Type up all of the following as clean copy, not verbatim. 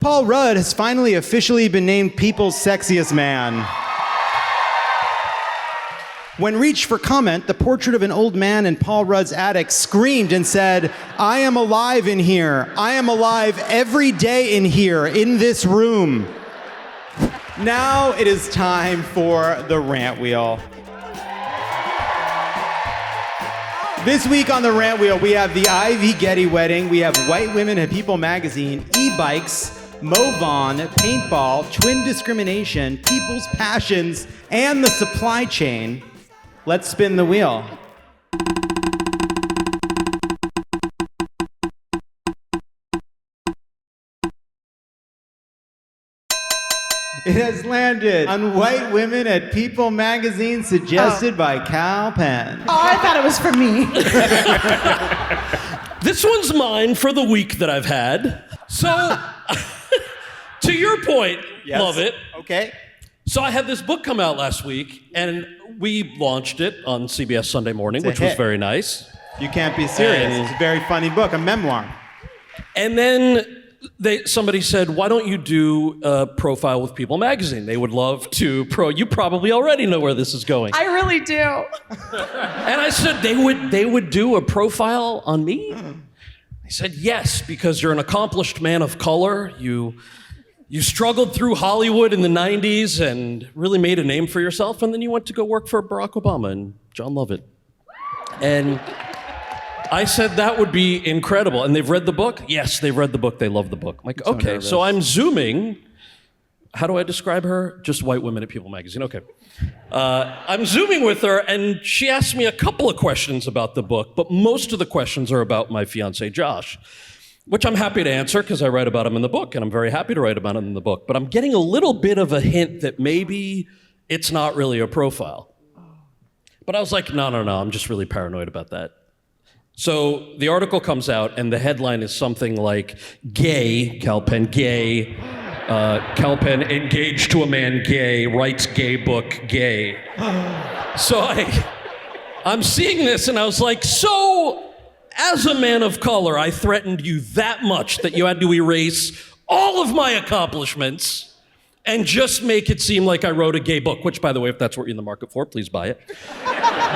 Paul Rudd has finally officially been named People's Sexiest Man. When reached for comment, the portrait of an old man in Paul Rudd's attic screamed and said, "I am alive in here. I am alive every day in here, in this room." Now it is time for the Rant Wheel. This week on the Rant Wheel, we have the Ivy Getty wedding, we have White Women at People magazine, e-bikes, Vaughn, Paintball, twin discrimination, people's passions, and the supply chain. Let's spin the wheel. It has landed on White Women at People magazine, suggested by Kal Penn. Oh, I thought it was for me. This one's mine for the week that I've had. So, to your point, Yes. Lovett. Okay. So I had this book come out last week, and we launched it on CBS Sunday Morning, It's a which was hit. very nice. You can't be serious. And- It's a very funny book, a memoir. And then somebody said, "Why don't you do a profile with People magazine? They would love to You probably already know where this is going." I really do. And I said, they would do a profile on me? I said, yes, because you're an accomplished man of color. You struggled through Hollywood in the 90s and really made a name for yourself, and then you went to go work for Barack Obama and Jon Lovett. And I said that would be incredible. And they've read the book? Yes, they've read the book. They love the book. I'm like, okay, nervous. so I'm Zooming. How do I describe her? Just White Women at People magazine. Okay. I'm Zooming with her, and she asked me a couple of questions about the book, but most of the questions are about my fiance, Josh, which I'm happy to answer because I write about him in the book, and I'm very happy to write about him in the book. But I'm getting a little bit of a hint that maybe it's not really a profile. But I was like, no, I'm just really paranoid about that. So the article comes out, and the headline is something like, "Gay, Kal Penn, gay. Kal Penn engaged to a man, gay, writes gay book, gay." So I'm seeing this, and I was like, so as a man of color, I threatened you that much that you had to erase all of my accomplishments and just make it seem like I wrote a gay book, which, by the way, if that's what you're in the market for, please buy it.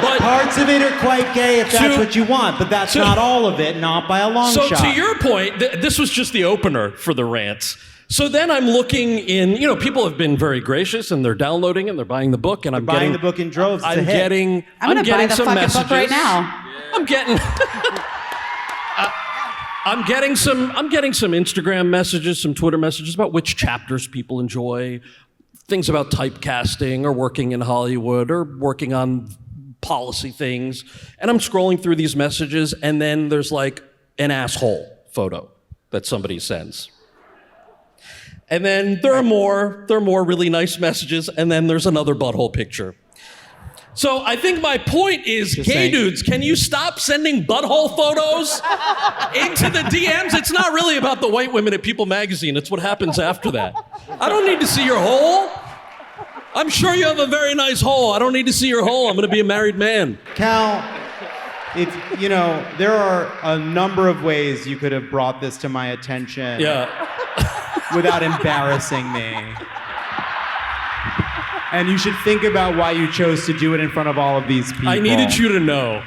But Parts of it are quite gay if that's what you want, but that's not all of it, not by a long so shot. to your point, this was just the opener for the rants. So then I'm looking in, people have been very gracious, and they're downloading and they're buying the book, and I'm Buying getting the book in droves. It's a I'm hit. getting I'm gonna buy the some fucking messages book right now. I'm getting I'm getting some Instagram messages, some Twitter messages about which chapters people enjoy, things about typecasting or working in Hollywood or working on policy things. And I'm scrolling through these messages, and then there's like an asshole photo that somebody sends. And then there are more really nice messages, and then there's another butthole picture. So I think my point is, gay dudes, can you stop sending butthole photos into the DMs? It's not really about the White Women at People magazine. It's what happens after that. I don't need to see your hole. I'm sure you have a very nice hole. I don't need to see your hole. I'm going to be a married man. Kal, there are a number of ways you could have brought this to my attention without embarrassing me. And you should think about why you chose to do it in front of all of these people. I needed you to know.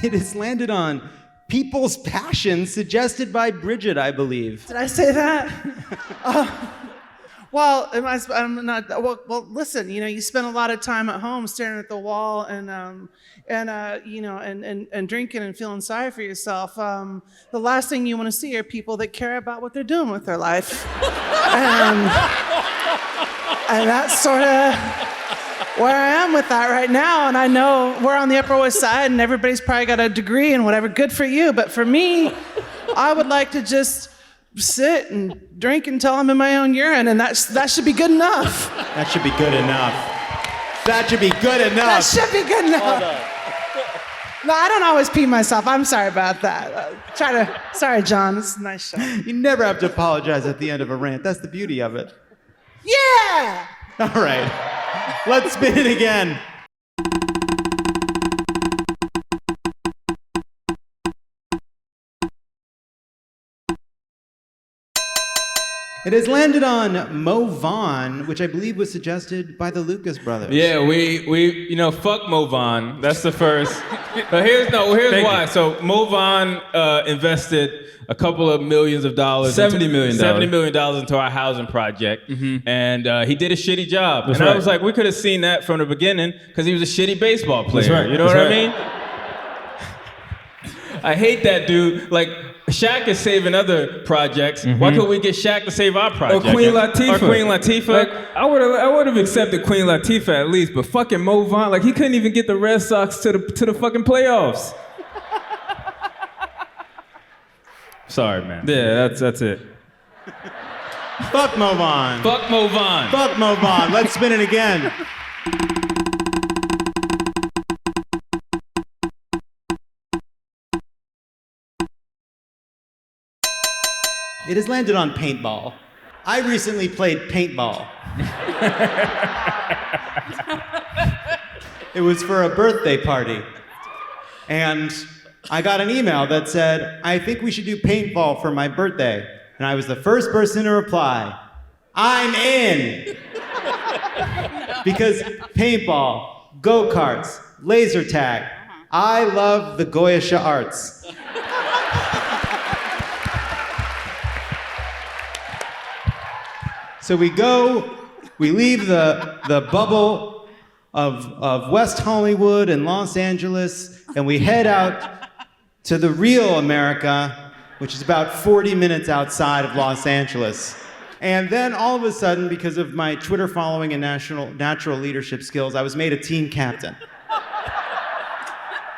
It has landed on People's Passions, suggested by Bridget, I believe. Did I say that? Well, I'm not. Well, listen. You spend a lot of time at home staring at the wall and drinking and feeling sorry for yourself. The last thing you want to see are people that care about what they're doing with their life, and that's sort of where I am with that right now. And I know we're on the Upper West Side, and everybody's probably got a degree and whatever. Good for you, but for me, I would like to just sit and drink until I'm in my own urine, and that should be good enough. That should be good enough. That should be good enough. That should be good enough. No, I don't always pee myself. I'm sorry about that. Sorry, John. This is a nice show. You never have to apologize at the end of a rant. That's the beauty of it. Yeah! All right. Let's spin it again. It has landed on Mo Vaughn, which I believe was suggested by the Lucas brothers. Yeah, we fuck Mo Vaughn. That's the first. But here's why. So Mo Vaughn invested a couple of millions of dollars. $70 million into our housing project. Mm-hmm. And he did a shitty job. That's and right. I was like, we could have seen that from the beginning because he was a shitty baseball player. That's right. You know That's what right. I mean? I hate that dude. Like, Shaq is saving other projects. Mm-hmm. Why couldn't we get Shaq to save our project? Or Queen Latifah. Like, I would have accepted Queen Latifah at least, but fucking Mo Vaughn, like he couldn't even get the Red Sox to the fucking playoffs. sorry, man. Yeah, that's it. Fuck Mo Vaughn. Fuck Mo Vaughn. Fuck Mo Vaughn. Let's spin it again. It has landed on paintball. I recently played paintball. It was for a birthday party. And I got an email that said, I think we should do paintball for my birthday. And I was the first person to reply, I'm in. Because paintball, go-karts, laser tag, I love the Goyish arts. So we leave the bubble of West Hollywood and Los Angeles, and we head out to the real America, which is about 40 minutes outside of Los Angeles. And then all of a sudden, because of my Twitter following and natural leadership skills, I was made a team captain.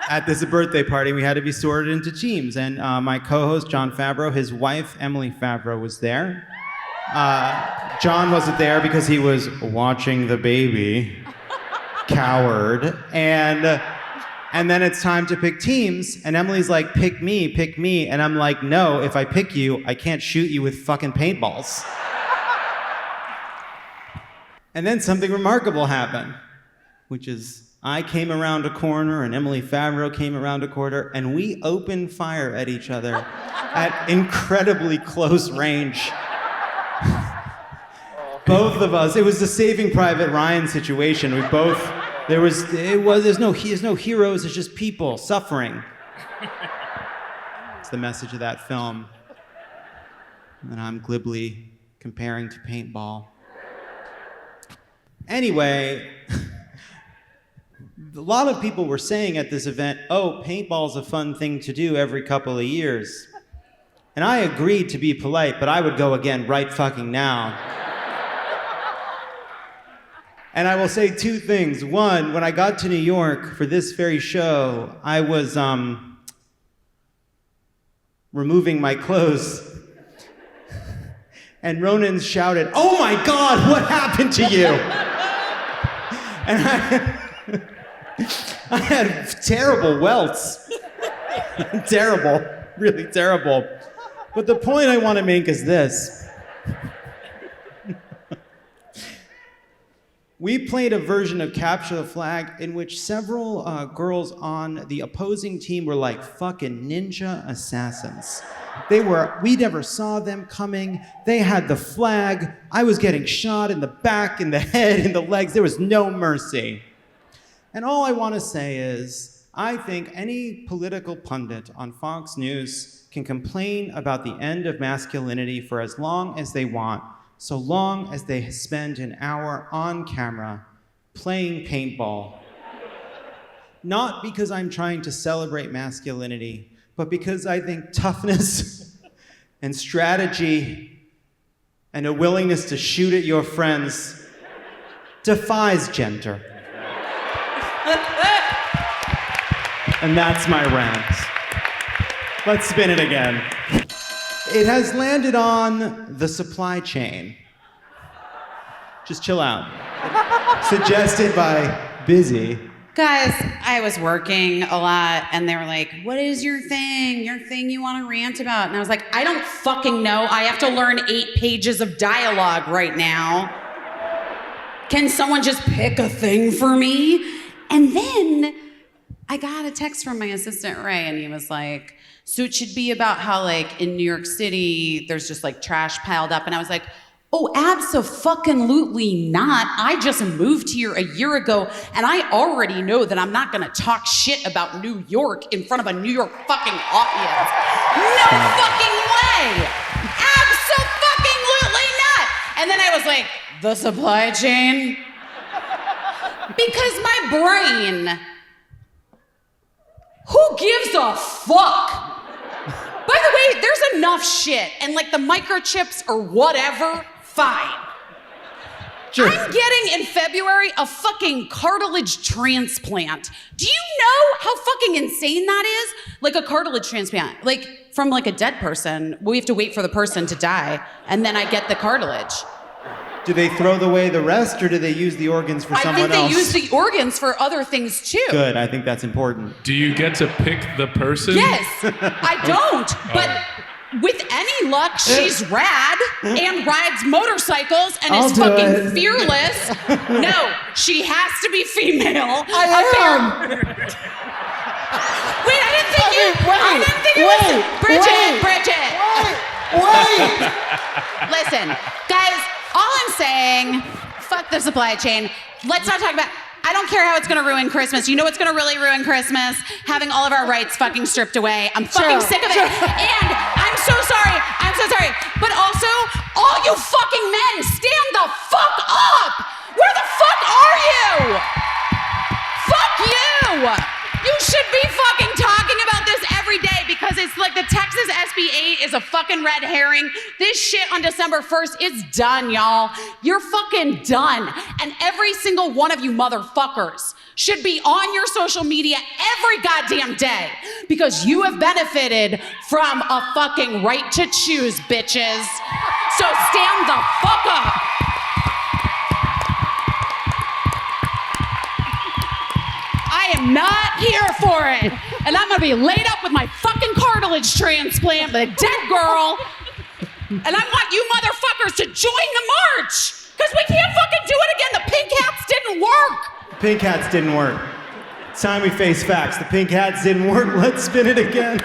At this birthday party, we had to be sorted into teams, and my co-host, Jon Favreau, his wife, Emily Favreau, was there. Jon wasn't there because he was watching the baby. Coward. And then it's time to pick teams, and Emily's like, pick me. And I'm like, no, if I pick you, I can't shoot you with fucking paintballs. And then something remarkable happened, which is I came around a corner and Emily Favreau came around a corner, and we opened fire at each other at incredibly close range. Both of us, it was the Saving Private Ryan situation. There's no heroes, it's just people suffering. It's the message of that film. And I'm glibly comparing to paintball. Anyway, a lot of people were saying at this event, oh, paintball's a fun thing to do every couple of years. And I agreed to be polite, but I would go again right fucking now. And I will say two things. One, when I got to New York for this very show, I was removing my clothes. And Ronan shouted, oh my God, what happened to you? And I had terrible welts. Terrible, really terrible. But the point I want to make is this. We played a version of Capture the Flag in which several girls on the opposing team were like fucking ninja assassins. We never saw them coming. They had the flag. I was getting shot in the back, in the head, in the legs. There was no mercy. And all I want to say is, I think any political pundit on Fox News can complain about the end of masculinity for as long as they want, so long as they spend an hour on camera playing paintball. Not because I'm trying to celebrate masculinity, but because I think toughness and strategy and a willingness to shoot at your friends defies gender. And that's my rant. Let's spin it again. It has landed on the supply chain. Just chill out. Suggested by Busy. Guys, I was working a lot and they were like, what is your thing you want to rant about? And I was like, I don't fucking know. I have to learn 8 pages of dialogue right now. Can someone just pick a thing for me? And then I got a text from my assistant, Ray, and he was like, so it should be about how like in New York City, there's just like trash piled up. And I was like, oh, abso-fucking-lutely not. I just moved here a year ago, and I already know that I'm not gonna talk shit about New York in front of a New York fucking audience. No fucking way! Abso-fucking-lutely not! And then I was like, the supply chain? Because my brain, who gives a fuck? By the way, there's enough shit, and like the microchips or whatever, fine. Sure. I'm getting in February a fucking cartilage transplant. Do you know how fucking insane that is? Like a cartilage transplant, like from like a dead person. We have to wait for the person to die, and then I get the cartilage. Do they throw away the rest, or do they use the organs for someone else? I think they use the organs for other things too. Good, I think that's important. Do you get to pick the person? Yes, I don't, but with any luck, she's rad and rides motorcycles and is fucking fearless. No, she has to be female. I am. Wait, I didn't think it was Bridget. Listen, guys, all I'm saying, fuck the supply chain. Let's not talk about, I don't care how it's gonna ruin Christmas. You know what's gonna really ruin Christmas? Having all of our rights fucking stripped away. I'm fucking sick of it. And I'm so sorry. But also, all you fucking men, stand the fuck up! Where the fuck are you? Fuck you! You should be fucking talking about this every day because it's like the Texas SB 8 is a fucking red herring. This shit on December 1st is done, y'all. You're fucking done. And every single one of you motherfuckers should be on your social media every goddamn day because you have benefited from a fucking right to choose, bitches. So stand the fuck up. I am not here for it. And I'm gonna be laid up with my fucking cartilage transplant with a dead girl. And I want you motherfuckers to join the march. Because we can't fucking do it again. The pink hats didn't work. Pink hats didn't work. It's time we face facts. The pink hats didn't work. Let's spin it again.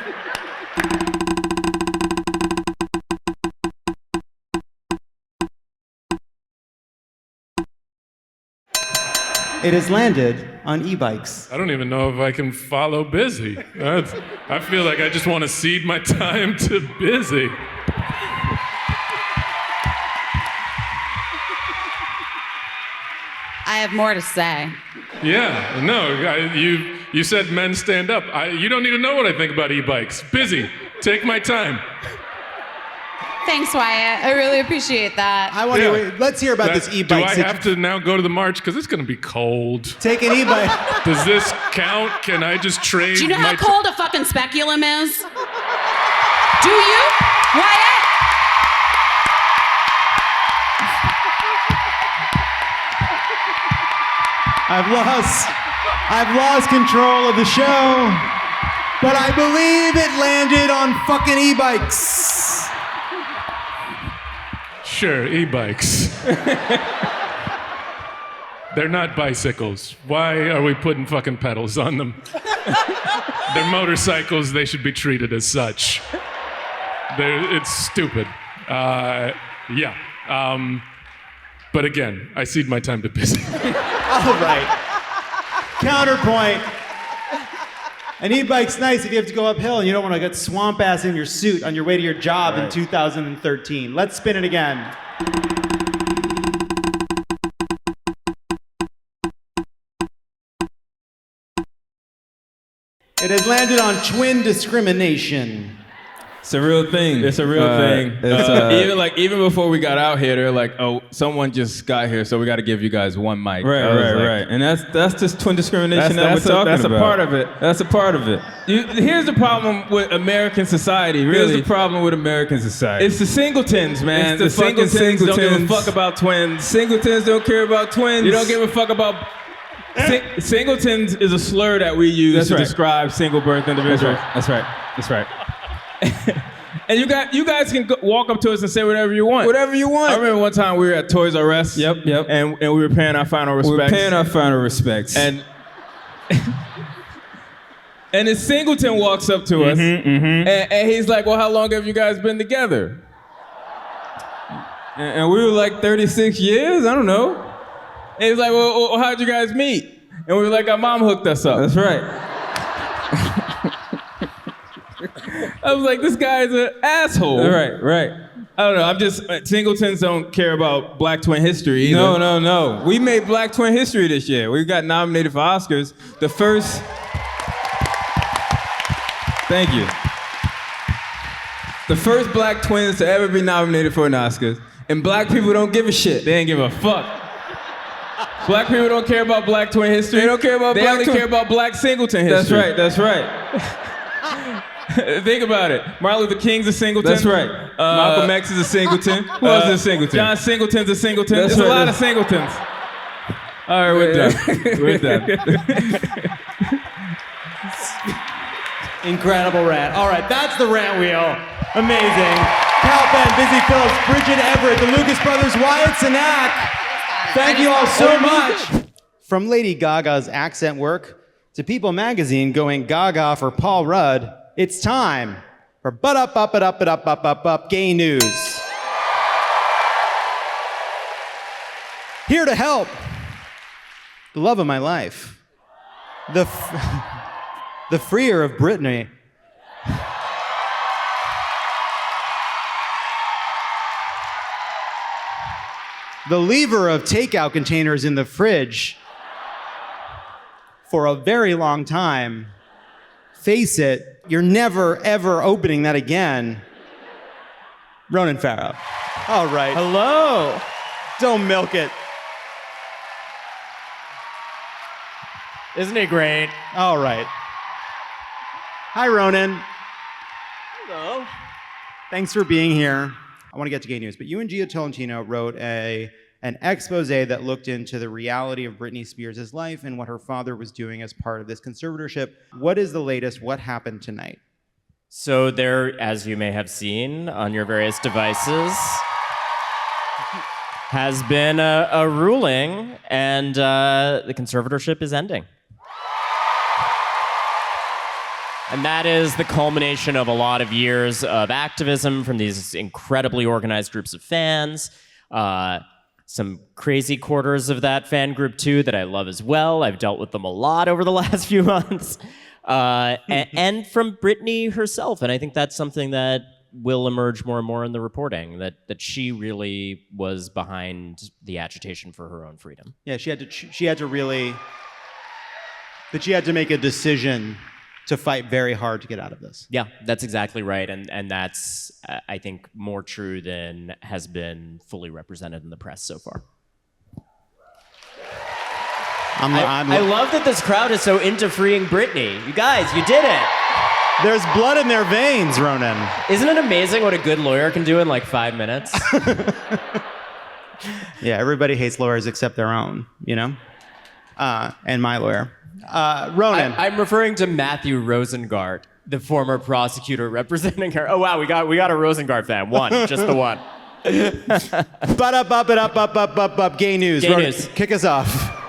It has landed on e-bikes. I don't even know if I can follow busy. I feel like I just want to cede my time to busy. I have more to say. Yeah, no, you said men stand up. You don't need to know what I think about e-bikes. Busy, take my time. Thanks, Wyatt. I really appreciate that. I want to. Let's hear about this e-bike. Do I have to now go to the march? Because it's going to be cold. Take an e-bike. Does this count? Can I just trade? Do you know how cold a fucking speculum is? Do you, Wyatt? I've lost control of the show, but I believe it landed on fucking e-bikes. Sure, e-bikes. They're not bicycles. Why are we putting fucking pedals on them? They're motorcycles. They should be treated as such. It's stupid. Yeah. But again, I cede my time to busy. All right. Counterpoint. An e-bike's nice if you have to go uphill and you don't want to get swamp ass in your suit on your way to your job in 2013. Let's spin it again. It has landed on twin discrimination. It's a real thing. It's a real thing. Even before we got out here, they're like, "Oh, someone just got here, so we got to give you guys one mic." Right. And that's just twin discrimination that we're talking about. That's a part of it. That's a part of it. Here's the problem with American society. Really, Here's the problem with American society. it's the singletons, man. It's the fucking singletons don't give a singletons. fuck about twins. Singletons don't care about twins. You don't give a fuck about. Singletons is a slur that we use That's to right. describe single birth individuals. That's right. And you guys can walk up to us and say whatever you want. Whatever you want. I remember one time we were at Toys R Us. Yep. And we were paying our final respects. We're paying our final respects. And And then Singleton walks up to us, and he's like, well, how long have you guys been together? And we were like, 36 years? I don't know. And he's like, well, how'd you guys meet? And we were like, our mom hooked us up. That's right. I was like, this guy's an asshole. Right. I don't know, I'm just, Singletons don't care about Black twin history either. No. We made Black twin history this year. We got nominated for Oscars. The first... Thank you. The first Black twins to ever be nominated for an Oscar. And Black people don't give a shit. They ain't give a fuck. Black people don't care about Black twin history. They don't care about Black twin. They only care about Black Singleton history. That's right. Think about it. Martin Luther King's a Singleton. That's right. Malcolm X is a Singleton. Who else is a Singleton? John Singleton's a Singleton. There's a lot of Singletons. All right, we're done. Incredible rant. All right, that's the Rant Wheel. Amazing. Kal Penn, Busy Phillips, Bridget Everett, the Lucas brothers, Wyatt Cenac. Thank you all so much. From Lady Gaga's accent work to People magazine going gaga for Paul Rudd, it's time for But-Up Gay News. Here to help, the love of my life, the freer of Britney. The lever of takeout containers in the fridge for a very long time. Face it, you're never, ever opening that again. Ronan Farrow. All right. Hello. Don't milk it. Isn't it great? All right. Hi, Ronan. Hello. Thanks for being here. I want to get to gay news, but you and Gia Tolentino wrote an expose that looked into the reality of Britney Spears' life and what her father was doing as part of this conservatorship. What is the latest? What happened tonight? So there, as you may have seen on your various devices, has been a ruling, and the conservatorship is ending. And that is the culmination of a lot of years of activism from these incredibly organized groups of fans. Some crazy quarters of that fan group, too, that I love as well. I've dealt with them a lot over the last few months. And from Britney herself. And I think that's something that will emerge more and more in the reporting, that she really was behind the agitation for her own freedom. Yeah, she had to make a decision to fight very hard to get out of this. Yeah, that's exactly right. And that's, I think, more true than has been fully represented in the press so far. I love that this crowd is so into freeing Britney. You guys, you did it. There's blood in their veins, Ronan. Isn't it amazing what a good lawyer can do in like 5 minutes? Yeah, everybody hates lawyers except their own, you know? And my lawyer. Ronan. I'm referring to Matthew Rosengart, the former prosecutor representing her. Oh, wow, we got a Rosengart fan. One, just the one. Up, gay news. Gay Ronan, news. Kick us off.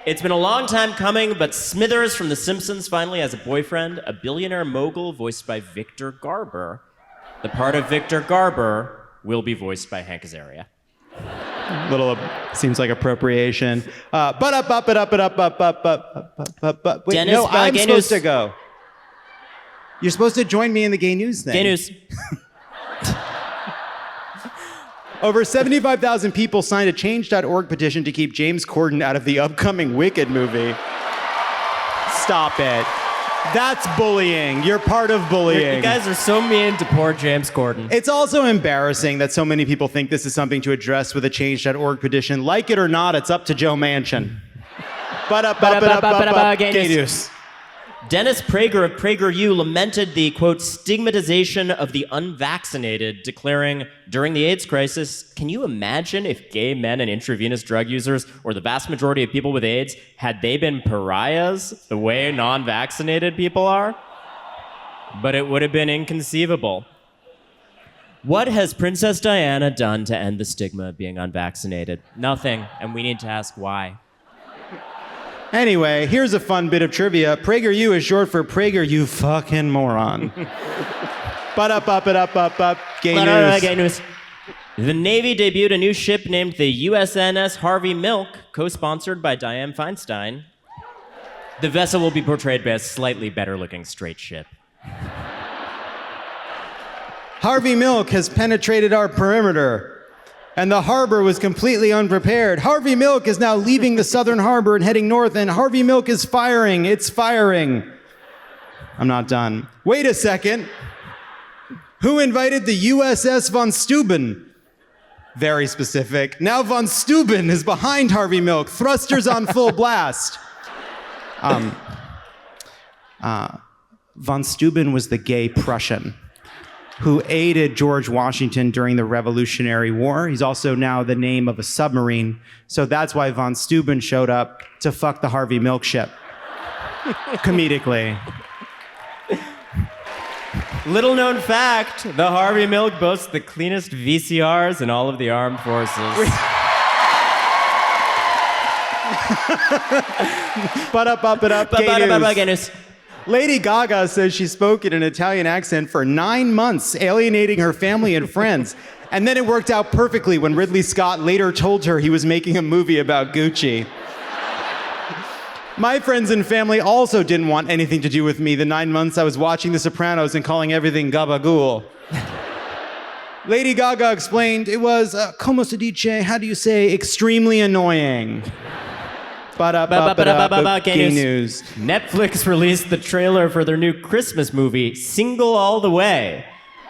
It's been a long time coming, but Smithers from The Simpsons finally has a boyfriend, a billionaire mogul voiced by Victor Garber. The part of Victor Garber will be voiced by Hank Azaria. Seems like appropriation. Wait, Dennis, no, I'm gay supposed news. to go. You're supposed to join me in the gay news thing. Gay news. Over 75,000 people signed a Change.org petition to keep James Corden out of the upcoming Wicked movie. Stop it. That's bullying. You're part of bullying. You guys are so mean to poor James Corden. It's also embarrassing that so many people think this is something to address with a Change.org petition. Like it or not, it's up to Joe Manchin. Gay news. Dennis Prager of PragerU lamented the, quote, stigmatization of the unvaccinated, declaring, during the AIDS crisis, can you imagine if gay men and intravenous drug users, or the vast majority of people with AIDS, had they been pariahs the way non-vaccinated people are? But it would have been inconceivable. What has Princess Diana done to end the stigma of being unvaccinated? Nothing, and we need to ask why. Anyway, here's a fun bit of trivia. PragerU is short for Prager, you fucking moron. Up. Gay news. The Navy debuted a new ship named the USNS Harvey Milk, co-sponsored by Dianne Feinstein. The vessel will be portrayed by a slightly better-looking straight ship. Harvey Milk has penetrated our perimeter, and the harbor was completely unprepared. Harvey Milk is now leaving the southern harbor and heading north, and Harvey Milk is firing. It's firing. I'm not done. Wait a second. Who invited the USS Von Steuben? Very specific. Now Von Steuben is behind Harvey Milk, thrusters on full blast. Von Steuben was the gay Prussian who aided George Washington during the Revolutionary War. He's also now the name of a submarine. So that's why Von Steuben showed up to fuck the Harvey Milk ship. Comedically. Little known fact, the Harvey Milk boasts the cleanest VCRs in all of the armed forces. Gay news. Lady Gaga says she spoke in an Italian accent for 9 months, alienating her family and friends. And then it worked out perfectly when Ridley Scott later told her he was making a movie about Gucci. My friends and family also didn't want anything to do with me the 9 months I was watching The Sopranos and calling everything gabagool. Lady Gaga explained it was, como se dice, how do you say, extremely annoying. Gay news. Netflix released the trailer for their new Christmas movie, Single All the Way,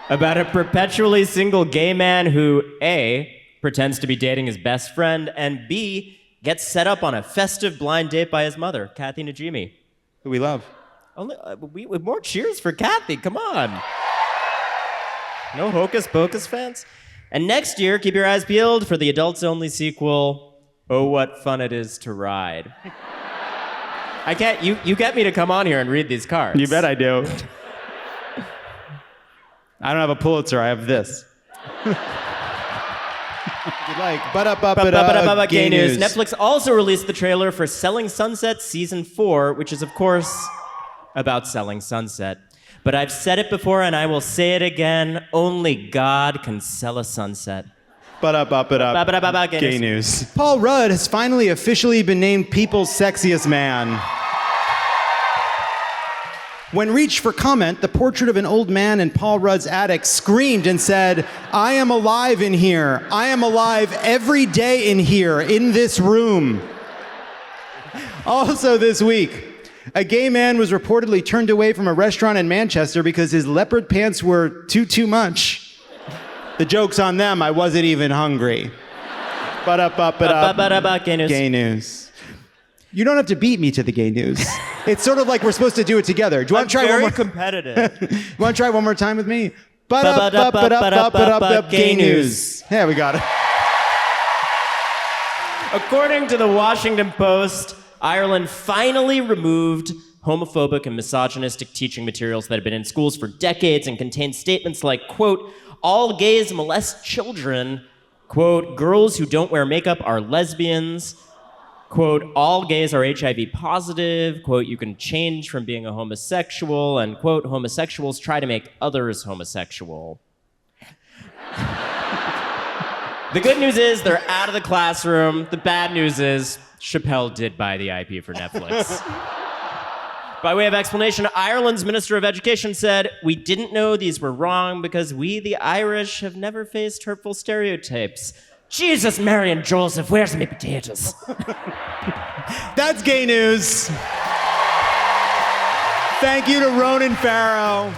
about a perpetually single gay man who, A, pretends to be dating his best friend, and B, gets set up on a festive blind date by his mother, Kathy Najimy. Who we love. With more cheers for Kathy, come on. No Hocus Pocus fans? And next year, keep your eyes peeled for the adults-only sequel, Oh, What Fun It Is to Ride. I can't, you get me to come on here and read these cards. You bet I do. I don't have a Pulitzer, I have this. If you'd like. Gay news. Netflix also released the trailer for Selling Sunset Season 4, which is, of course, about selling sunset. But I've said it before and I will say it again, only God can sell a sunset. Gay news. Paul Rudd has finally officially been named People's Sexiest Man. When reached for comment, the portrait of an old man in Paul Rudd's attic screamed and said, I am alive in here. I am alive every day in here, in this room. Also this week, a gay man was reportedly turned away from a restaurant in Manchester because his leopard pants were too much. The joke's on them, I wasn't even hungry. Gay news. You don't have to beat me to the gay news. It's sort of like we're supposed to do it together. Do you want to try one more? Competitive. You want to try one more time with me? Gay news. Yeah, we got it. According to the Washington Post, Ireland finally removed homophobic and misogynistic teaching materials that have been in schools for decades and contain statements like, quote, all gays molest children, quote, girls who don't wear makeup are lesbians, quote, all gays are HIV positive, quote, you can change from being a homosexual, and, quote, homosexuals try to make others homosexual. The good news is they're out of the classroom. The bad news is Chappelle did buy the IP for Netflix. By way of explanation, Ireland's Minister of Education said, we didn't know these were wrong because we, the Irish, have never faced hurtful stereotypes. Jesus, Mary, and Joseph, where's my potatoes? That's gay news. Thank you to Ronan Farrow.